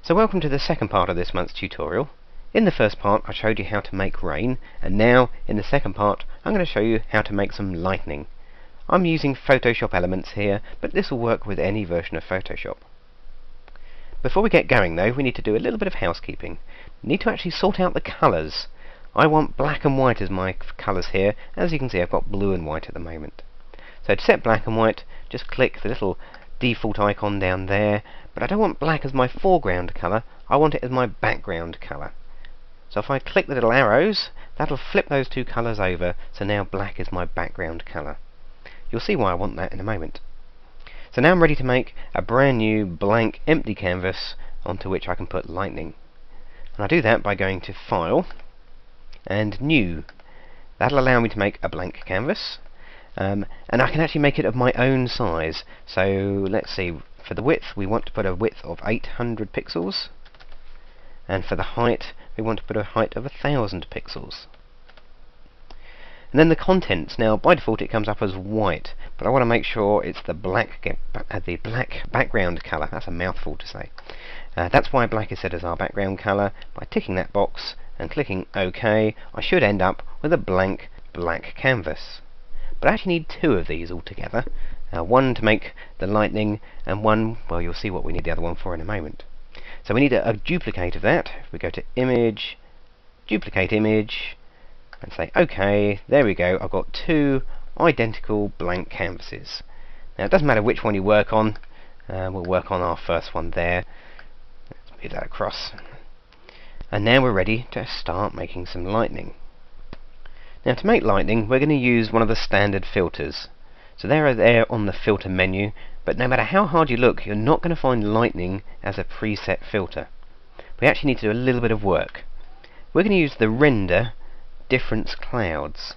So welcome to the second part of this month's tutorial. In the first part I showed you how to make rain, and now in the second part I'm going to show you how to make some lightning. I'm using Photoshop elements here, but this will work with any version of Photoshop. Before we get going though, we need to do a little bit of housekeeping. We need to actually sort out the colours. I want black and white as my colours here. As you can see, I've got blue and white at the moment. So to set black and white, just click the little default icon down there, but I don't want black as my foreground colour, I want it as my background colour. So if I click the little arrows, that'll flip those two colours over, so now black is my background colour. You'll see why I want that in a moment. So now I'm ready to make a brand new blank empty canvas onto which I can put lightning. And I do that by going to File and New. That'll allow me to make a blank canvas. And I can actually make it of my own size. So let's see, for the width we want to put a width of 800 pixels, and for the height we want to put a height of 1000 pixels. And then the contents, now by default it comes up as white, but I want to make sure it's the black background colour. That's a mouthful to say. That's why black is set as our background colour. By ticking that box and clicking OK, I should end up with a blank black canvas. But I actually need two of these altogether. One to make the lightning, and one, well, you'll see what we need the other one for in a moment. So we need a duplicate of that. If we go to Image, Duplicate Image, and say OK, there we go. I've got two identical blank canvases. Now it doesn't matter which one you work on. We'll work on our first one there. Let's move that across. And now we're ready to start making some lightning. Now to make lightning, we're going to use one of the standard filters. So they're there on the filter menu, but no matter how hard you look, you're not going to find lightning as a preset filter. We actually need to do a little bit of work. We're going to use the render difference clouds.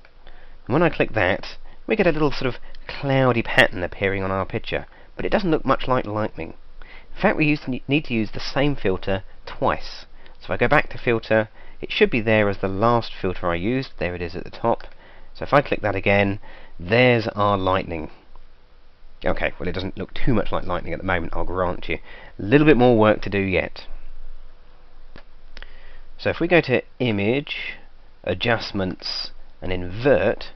And when I click that, we get a little sort of cloudy pattern appearing on our picture, but it doesn't look much like lightning. In fact, we need to use the same filter twice. So if I go back to filter, it should be there as the last filter I used. There it is at the top. So if I click that again, there's our lightning. Okay, well it doesn't look too much like lightning at the moment, I'll grant you. A little bit more work to do yet. So if we go to Image, Adjustments, and Invert,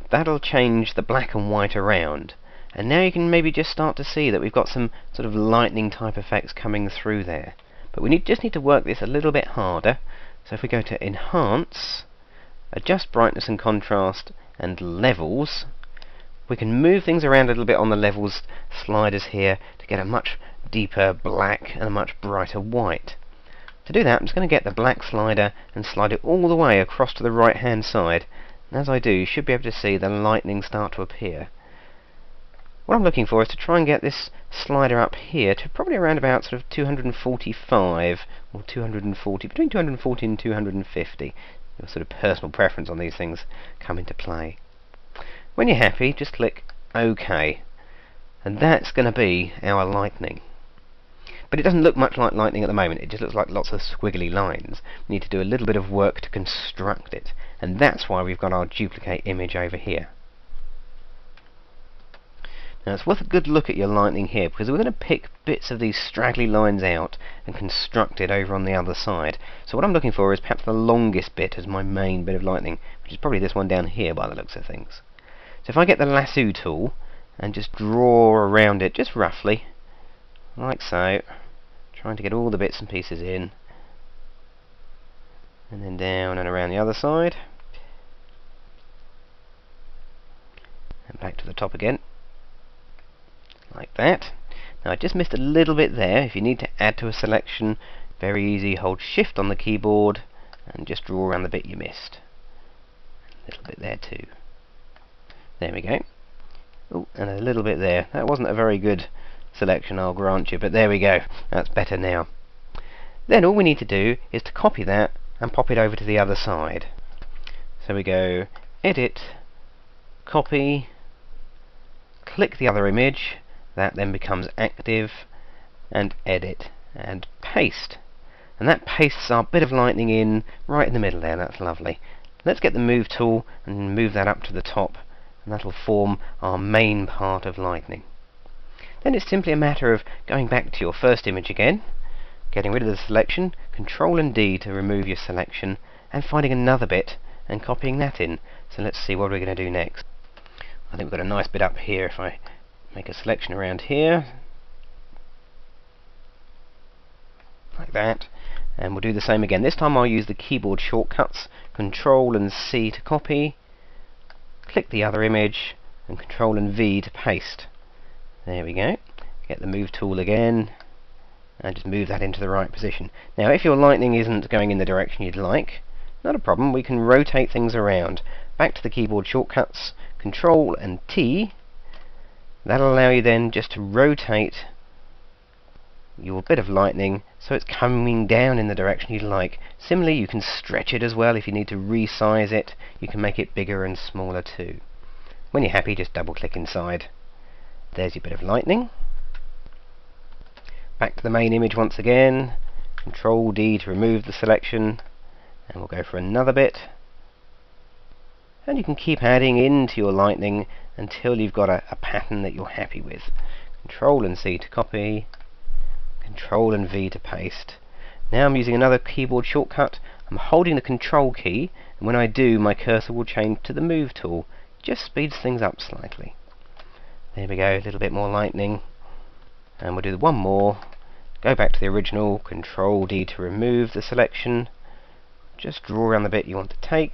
that'll change the black and white around. And now you can maybe just start to see that we've got some sort of lightning type effects coming through there. But we just need to work this a little bit harder. So if we go to Enhance, Adjust Brightness and Contrast, and Levels, we can move things around a little bit on the levels sliders here to get a much deeper black and a much brighter white. To do that, I'm just going to get the black slider and slide it all the way across to the right hand side. And as I do, you should be able to see the lightning start to appear. What I'm looking for is to try and get this slider up here to probably around about sort of 245 or 240, between 240 and 250. Your sort of personal preference on these things come into play. When you're happy, just click OK, and that's going to be our lightning. But it doesn't look much like lightning at the moment, it just looks like lots of squiggly lines. We need to do a little bit of work to construct it, and that's why we've got our duplicate image over here. Now it's worth a good look at your lightning here, because we're going to pick bits of these straggly lines out and construct it over on the other side. So what I'm looking for is perhaps the longest bit as my main bit of lightning, which is probably this one down here by the looks of things. So if I get the lasso tool and just draw around it just roughly, like so, trying to get all the bits and pieces in, and then down and around the other side, and back to the top again. Like that. Now I just missed a little bit there. If you need to add to a selection, very easy, hold shift on the keyboard and just draw around the bit you missed. A little bit there too. There we go. Oh, and a little bit there. That wasn't a very good selection, I'll grant you, but there we go. That's better now. Then all we need to do is to copy that and pop it over to the other side. So we go Edit, Copy, click the other image. That then becomes active, and Edit, and Paste. And that pastes our bit of lightning in right in the middle there. That's lovely. Let's get the Move tool and move that up to the top, and that'll form our main part of lightning. Then it's simply a matter of going back to your first image again, getting rid of the selection, Control and D to remove your selection, and finding another bit and copying that in. So let's see what we're going to do next. I think we've got a nice bit up here. If I make a selection around here, like that, and we'll do the same again. This time I'll use the keyboard shortcuts, Control and C to copy, click the other image, and Control and V to paste. There we go. Get the move tool again, and just move that into the right position. Now if your lightning isn't going in the direction you'd like, not a problem, we can rotate things around. Back to the keyboard shortcuts, Control and T. That'll allow you then just to rotate your bit of lightning so it's coming down in the direction you'd like. Similarly, you can stretch it as well. If you need to resize it, you can make it bigger and smaller too. When you're happy, just double click inside. There's your bit of lightning. Back to the main image once again, Control D to remove the selection, and we'll go for another bit. And you can keep adding into your lightning until you've got a pattern that you're happy with. Control and C to copy, Control and V to paste. Now I'm using another keyboard shortcut. I'm holding the Control key, and when I do, my cursor will change to the Move tool. Just speeds things up slightly. There we go, a little bit more lightning. And we'll do one more. Go back to the original, Control D to remove the selection. Just draw around the bit you want to take.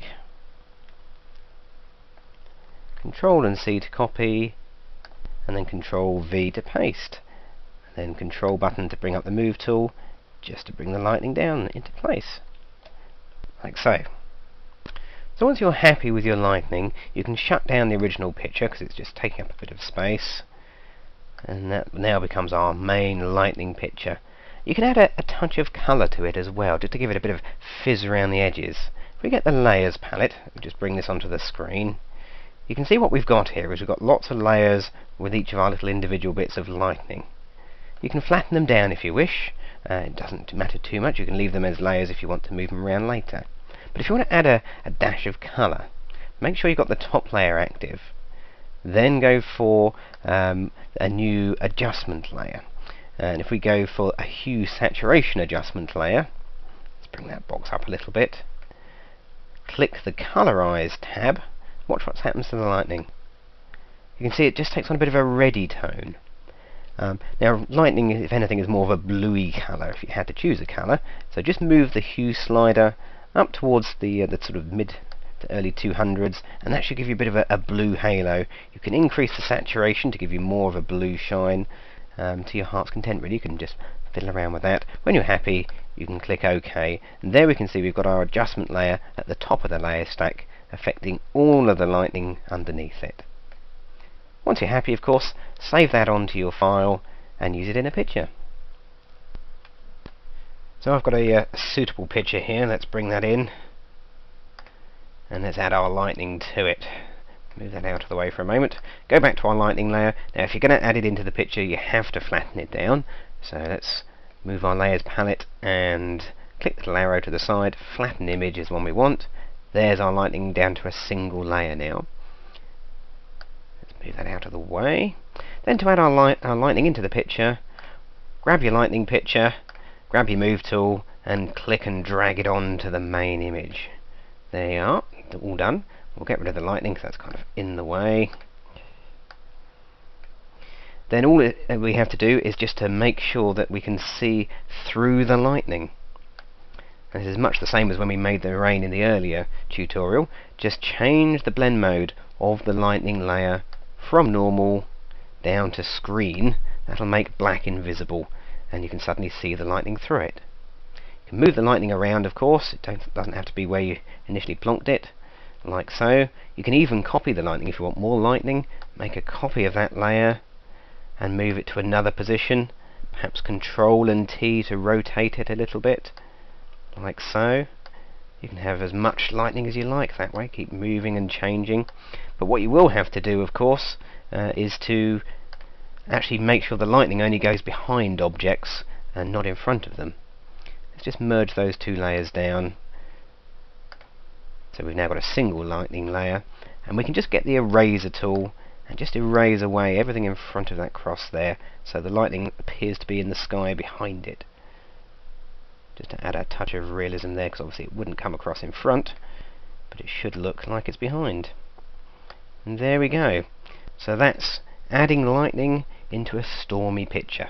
Control and C to copy, and then Control V to paste. Then Control button to bring up the Move tool, just to bring the lightning down into place. Like so. So once you're happy with your lightning, you can shut down the original picture because it's just taking up a bit of space. And that now becomes our main lightning picture. You can add a touch of colour to it as well, just to give it a bit of fizz around the edges. If we get the layers palette, we'll just bring this onto the screen. You can see what we've got here is we've got lots of layers with each of our little individual bits of lightning. You can flatten them down if you wish. It doesn't matter too much. You can leave them as layers if you want to move them around later. But if you want to add a dash of colour, make sure you've got the top layer active. Then go for a new adjustment layer. And if we go for a hue saturation adjustment layer, let's bring that box up a little bit. Click the Colorize tab. Watch what happens to the lightning. You can see it just takes on a bit of a reddy tone. Now lightning, if anything, is more of a bluey colour if you had to choose a colour. So just move the hue slider up towards the sort of mid to early 200s, and that should give you a bit of a blue halo. You can increase the saturation to give you more of a blue shine to your heart's content really. You can just fiddle around with that. When you're happy, you can click OK, and there we can see we've got our adjustment layer at the top of the layer stack, affecting all of the lightning underneath it. Once you're happy, of course, save that onto your file and use it in a picture. So I've got a suitable picture here. Let's bring that in, and let's add our lightning to it. Move that out of the way for a moment. Go back to our lightning layer. Now if you're going to add it into the picture, you have to flatten it down. So let's move our layers palette and click the little arrow to the side. Flatten image is one we want. There's our lightning down to a single layer now. Let's move that out of the way. Then to add our lightning into the picture, grab your lightning picture, grab your Move tool, and click and drag it onto the main image. There you are, all done. We'll get rid of the lightning because that's kind of in the way. Then all we have to do is just to make sure that we can see through the lightning. This is much the same as when we made the rain in the earlier tutorial. Just change the blend mode of the lightning layer from normal down to screen. That'll make black invisible, and you can suddenly see the lightning through it. You can move the lightning around, of course. It doesn't have to be where you initially plonked it, like so. You can even copy the lightning if you want more lightning. Make a copy of that layer and move it to another position. Perhaps Control and T to rotate it a little bit, like so. You can have as much lightning as you like that way. Keep moving and changing. But what you will have to do, of course, is to actually make sure the lightning only goes behind objects and not in front of them. Let's just merge those two layers down. So we've now got a single lightning layer, and we can just get the eraser tool and just erase away everything in front of that cross there, so the lightning appears to be in the sky behind it. just to add a touch of realism there, because obviously it wouldn't come across in front, but it should look like it's behind. And there we go. So that's adding lightning into a stormy picture.